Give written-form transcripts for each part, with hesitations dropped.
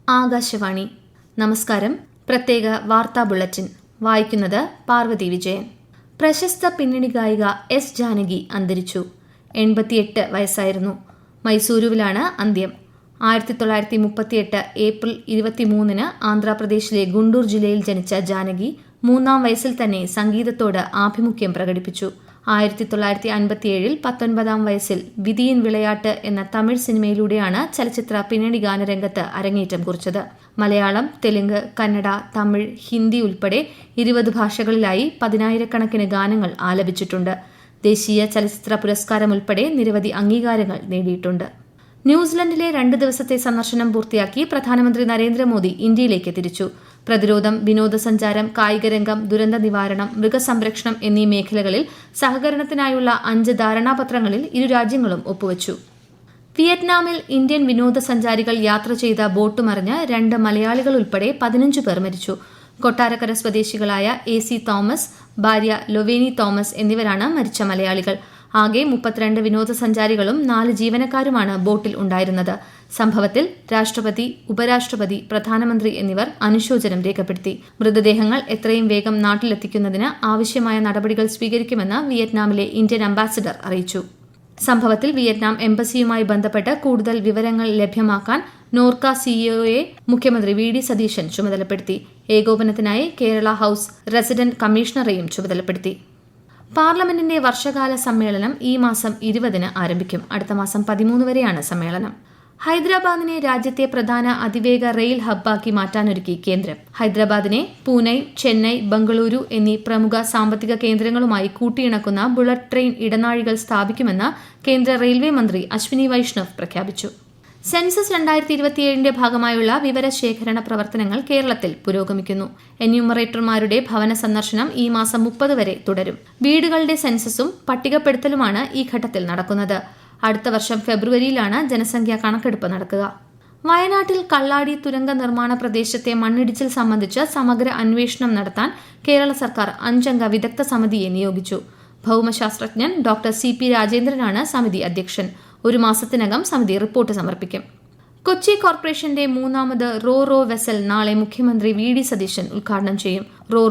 ആകാശവാണി. നമസ്കാരം. പ്രത്യേക വാർത്താ ബുള്ളറ്റിൻ വായിക്കുന്നത് പാർവതി വിജയൻ. പ്രശസ്ത പിന്നണി ഗായിക എസ് ജാനകി അന്തരിച്ചു. 88 വയസ്സായിരുന്നു. മൈസൂരുവിലാണ് അന്ത്യം. 1938 ഏപ്രിൽ 23 ആന്ധ്രാപ്രദേശിലെ ഗുണ്ടൂർ ജില്ലയിൽ ജനിച്ച ജാനകി 3-ാം വയസ്സിൽ തന്നെ സംഗീതത്തോട് ആഭിമുഖ്യം പ്രകടിപ്പിച്ചു. 1957 19-ാം വയസ്സിൽ വിധിയിൻ വിളയാട്ട് എന്ന തമിഴ് സിനിമയിലൂടെയാണ് ചലച്ചിത്ര പിന്നണി ഗാനരംഗത്ത് അരങ്ങേറ്റം കുറിച്ചത്. മലയാളം, തെലുങ്ക്, കന്നഡ, തമിഴ്, ഹിന്ദി ഉൾപ്പെടെ 20 ഭാഷകളിലായി 10,000-കണക്കിന് ഗാനങ്ങൾ ആലപിച്ചിട്ടുണ്ട്. ദേശീയ ചലച്ചിത്ര പുരസ്കാരം ഉൾപ്പെടെ നിരവധി അംഗീകാരങ്ങൾ നേടിയിട്ടുണ്ട്. ന്യൂസിലൻഡിലെ 2 ദിവസത്തെ സന്ദർശനം പൂർത്തിയാക്കി പ്രധാനമന്ത്രി നരേന്ദ്രമോദി ഇന്ത്യയിലേക്ക് തിരിച്ചു. പ്രതിരോധം, വിനോദസഞ്ചാരം, കായികരംഗം, ദുരന്ത നിവാരണം, മൃഗസംരക്ഷണം എന്നീ മേഖലകളിൽ സഹകരണത്തിനായുള്ള 5 ധാരണാപത്രങ്ങളിൽ ഇരു രാജ്യങ്ങളും ഒപ്പുവച്ചു. വിയറ്റ്നാമിൽ ഇന്ത്യൻ വിനോദസഞ്ചാരികൾ യാത്ര ചെയ്ത ബോട്ട് മറിഞ്ഞ് 2 മലയാളികൾ ഉൾപ്പെടെ 15 പേർ മരിച്ചു. കൊട്ടാരക്കര സ്വദേശികളായ AC തോമസ്, ഭാര്യ ലൊവേനി തോമസ് എന്നിവരാണ് മരിച്ച മലയാളികൾ. ആകെ 32 വിനോദസഞ്ചാരികളും 4 ജീവനക്കാരുമാണ് ബോട്ടിൽ ഉണ്ടായിരുന്നത്. സംഭവത്തിൽ രാഷ്ട്രപതി, ഉപരാഷ്ട്രപതി, പ്രധാനമന്ത്രി എന്നിവർ അനുശോചനം രേഖപ്പെടുത്തി. മൃതദേഹങ്ങൾ എത്രയും വേഗം നാട്ടിലെത്തിക്കുന്നതിന് ആവശ്യമായ നടപടികൾ സ്വീകരിക്കുമെന്ന് വിയറ്റ്നാമിലെ ഇന്ത്യൻ അംബാസിഡർ അറിയിച്ചു. സംഭവത്തിൽ വിയറ്റ്നാം എംബസിയുമായി ബന്ധപ്പെട്ട് കൂടുതൽ വിവരങ്ങൾ ലഭ്യമാക്കാൻ നോർക്ക സിഇഒയെ മുഖ്യമന്ത്രി VD സതീശൻ ചുമതലപ്പെടുത്തി. ഏകോപനത്തിനായി കേരള ഹൌസ് റെസിഡന്റ് കമ്മീഷണറെയും ചുമതലപ്പെടുത്തി. പാർലമെന്റിന്റെ വർഷകാല സമ്മേളനം ഈ മാസം 20 ആരംഭിക്കും. അടുത്ത മാസം 13 വരെയാണ് സമ്മേളനം. ഹൈദരാബാദിനെ രാജ്യത്തെ പ്രധാന അതിവേഗ റെയിൽ ഹബ്ബാക്കി മാറ്റാനൊരുക്കി കേന്ദ്രം. ഹൈദരാബാദിനെ പൂനെ, ചെന്നൈ, ബംഗളൂരു എന്നീ പ്രമുഖ സാമ്പത്തിക കേന്ദ്രങ്ങളുമായി കൂട്ടിയിണക്കുന്ന ബുള്ളറ്റ് ട്രെയിൻ ഇടനാഴികൾ സ്ഥാപിക്കുമെന്ന് കേന്ദ്ര റെയിൽവേ മന്ത്രി അശ്വിനി വൈഷ്ണവ് പ്രഖ്യാപിച്ചു. സെൻസസ് 2027 ഭാഗമായുള്ള വിവരശേഖരണ പ്രവർത്തനങ്ങൾ കേരളത്തിൽ പുരോഗമിക്കുന്നു. എന്യൂമറേറ്റർമാരുടെ ഭവന സന്ദർശനം ഈ മാസം 30 വരെ തുടരും. വീടുകളുടെ സെൻസസും പട്ടികപ്പെടുത്തലുമാണ് ഈ ഘട്ടത്തിൽ നടക്കുന്നത്. അടുത്ത വർഷം ഫെബ്രുവരിയിലാണ് ജനസംഖ്യാ കണക്കെടുപ്പ് നടക്കുക. വയനാട്ടിൽ കള്ളാടി തുരങ്ക നിർമ്മാണ പ്രദേശത്തെ മണ്ണിടിച്ചിൽ സംബന്ധിച്ച് സമഗ്ര അന്വേഷണം നടത്താൻ കേരള സർക്കാർ 5-അംഗ വിദഗ്ധ സമിതിയെ നിയോഗിച്ചു. ഭൌമശാസ്ത്രജ്ഞൻ ഡോക്ടർ CP രാജേന്ദ്രനാണ് സമിതി അധ്യക്ഷൻ. 1 മാസത്തിനകം സമിതി റിപ്പോർട്ട് സമർപ്പിക്കും. കൊച്ചി കോർപ്പറേഷന്റെ 3ാമത് റോ വെസൽ നാളെ മുഖ്യമന്ത്രി VD സതീശൻ ഉദ്ഘാടനം ചെയ്യും.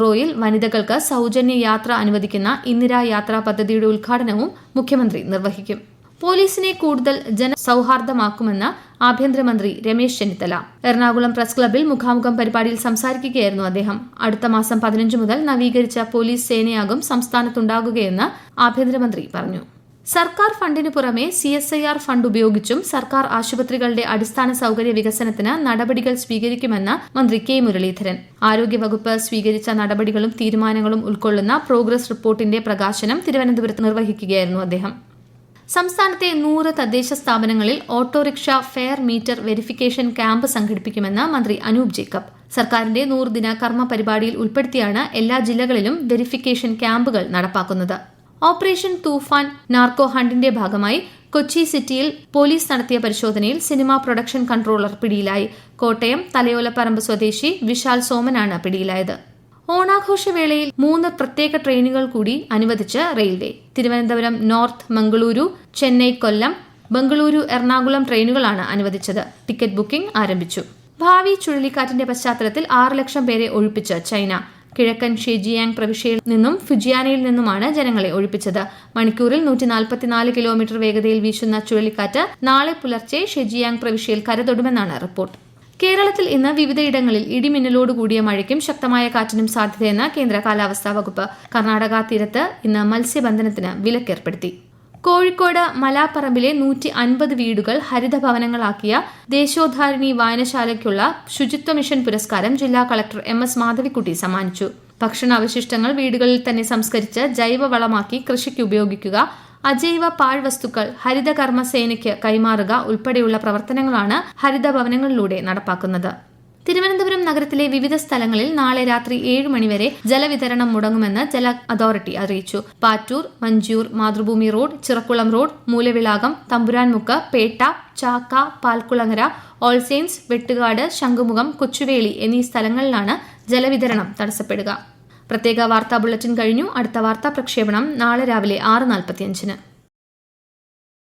റോയിൽ വനിതകൾക്ക് സൌജന്യ യാത്ര അനുവദിക്കുന്ന ഇന്ദിരാ യാത്രാ പദ്ധതിയുടെ ഉദ്ഘാടനവും മുഖ്യമന്ത്രി നിർവഹിക്കും. പോലീസിനെ കൂടുതൽ ജനസൌഹാർദ്ദമാക്കുമെന്ന് ആഭ്യന്തരമന്ത്രി രമേശ് ചെന്നിത്തല എറണാകുളം പ്രസ് ക്ലബ്ബിൽ മുഖാമുഖം പരിപാടിയിൽ സംസാരിക്കുകയായിരുന്നു അദ്ദേഹം. അടുത്ത മാസം 15 മുതൽ നവീകരിച്ച പോലീസ് സേനയാകും സംസ്ഥാനത്തുണ്ടാകുകയെന്ന് ആഭ്യന്തരമന്ത്രി പറഞ്ഞു. സർക്കാർ ഫണ്ടിനു പുറമെ CSIR ഫണ്ട് ഉപയോഗിച്ചും സർക്കാർ ആശുപത്രികളുടെ അടിസ്ഥാന സൌകര്യ വികസനത്തിന് നടപടികൾ സ്വീകരിക്കുമെന്ന് മന്ത്രി K മുരളീധരൻ. ആരോഗ്യവകുപ്പ് സ്വീകരിച്ച നടപടികളും തീരുമാനങ്ങളും ഉൾക്കൊള്ളുന്ന പ്രോഗ്രസ് റിപ്പോർട്ടിന്റെ പ്രകാശനം തിരുവനന്തപുരത്ത് നിർവഹിക്കുകയായിരുന്നു അദ്ദേഹം. സംസ്ഥാനത്തെ 100 തദ്ദേശ സ്ഥാപനങ്ങളിൽ autorickshaw fare meter verification camp സംഘടിപ്പിക്കുമെന്ന് മന്ത്രി അനൂപ് ജേക്കബ്. സർക്കാരിന്റെ 100 ദിന കർമ്മ പരിപാടിയിൽ ഉൾപ്പെടുത്തിയാണ് എല്ലാ ജില്ലകളിലും വെരിഫിക്കേഷൻ ക്യാമ്പുകൾ നടപ്പാക്കുന്നത്. ഓപ്പറേഷൻ തൂഫാൻ നാർക്കോ ഹണ്ടിന്റെ ഭാഗമായി കൊച്ചി സിറ്റിയിൽ പോലീസ് നടത്തിയ പരിശോധനയിൽ സിനിമാ പ്രൊഡക്ഷൻ കൺട്രോളർ പിടിയിലായി. കോട്ടയം തലയോലപ്പറമ്പ് സ്വദേശി വിശാൽ സോമനാണ് പിടിയിലായത്. ഓണാഘോഷവേളയിൽ 3 പ്രത്യേക ട്രെയിനുകൾ കൂടി അനുവദിച്ച് റെയിൽവേ. തിരുവനന്തപുരം നോർത്ത്, മംഗളൂരു, ചെന്നൈ, കൊല്ലം, ബംഗളൂരു, എറണാകുളം ട്രെയിനുകളാണ് അനുവദിച്ചത്. ടിക്കറ്റ് ബുക്കിംഗ് ആരംഭിച്ചു. ഭാവി ചുഴലിക്കാറ്റിന്റെ പശ്ചാത്തലത്തിൽ 6 ലക്ഷം പേരെ ഒഴിപ്പിച്ച് ചൈന. കിഴക്കൻ ഷെജിയാങ് പ്രവിശ്യയിൽ നിന്നും ഫുജിയാനയിൽ നിന്നുമാണ് ജനങ്ങളെ ഒഴിപ്പിച്ചത്. മണിക്കൂറിൽ 144 കിലോമീറ്റർ വേഗതയിൽ വീശുന്ന ചുഴലിക്കാറ്റ് നാളെ പുലർച്ചെ ഷെജിയാങ് പ്രവിശ്യയിൽ കരതൊടുമെന്നാണ് റിപ്പോർട്ട്. കേരളത്തിൽ ഇന്ന് വിവിധയിടങ്ങളിൽ ഇടിമിന്നലോടുകൂടിയ മഴയ്ക്കും ശക്തമായ കാറ്റിനും സാധ്യതയെന്ന് കേന്ദ്ര കാലാവസ്ഥാ വകുപ്പ്. കർണാടക തീരത്ത് ഇന്ന് മത്സ്യബന്ധനത്തിന് വിലക്കേർപ്പെടുത്തി. കോഴിക്കോട് മലാപ്പറമ്പിലെ 150 വീടുകൾ ഹരിതഭവനങ്ങളാക്കിയ ദേശോദ്ധാരിണി വായനശാലയ്ക്കുള്ള ശുചിത്വ മിഷൻ പുരസ്കാരം ജില്ലാ കളക്ടർ MS മാധവിക്കുട്ടി സമ്മാനിച്ചു. ഭക്ഷണാവശിഷ്ടങ്ങൾ വീടുകളിൽ തന്നെ സംസ്കരിച്ച് ജൈവവളമാക്കി കൃഷിക്ക് ഉപയോഗിക്കുക, അജൈവ പാഴ്വസ്തുക്കൾ ഹരിതകർമ്മസേനയ്ക്ക് കൈമാറുക ഉൾപ്പെടെയുള്ള പ്രവർത്തനങ്ങളാണ് ഹരിതഭവനങ്ങളിലൂടെ നടപ്പാക്കുന്നത്. തിരുവനന്തപുരം നഗരത്തിലെ വിവിധ സ്ഥലങ്ങളിൽ നാളെ രാത്രി 7 മണിവരെ ജലവിതരണം മുടങ്ങുമെന്ന് ജല അതോറിറ്റി അറിയിച്ചു. പാറ്റൂർ, മഞ്ചൂർ, മാതൃഭൂമി റോഡ്, ചിറക്കുളം റോഡ്, മൂലവിളാകം, തമ്പുരാൻമുക്ക്, പേട്ട, ചാക്ക, പാൽക്കുളങ്ങര, ഓൾ സെയിൻസ്, വെട്ടുകാട്, ശംഖുമുഖം, കൊച്ചുവേളി എന്നീ സ്ഥലങ്ങളിലാണ് ജലവിതരണം തടസ്സപ്പെടുക. പ്രത്യേക വാർത്താ ബുള്ളറ്റിൻ കഴിഞ്ഞു. അടുത്ത വാർത്താ പ്രക്ഷേപണം നാളെ രാവിലെ 6:45.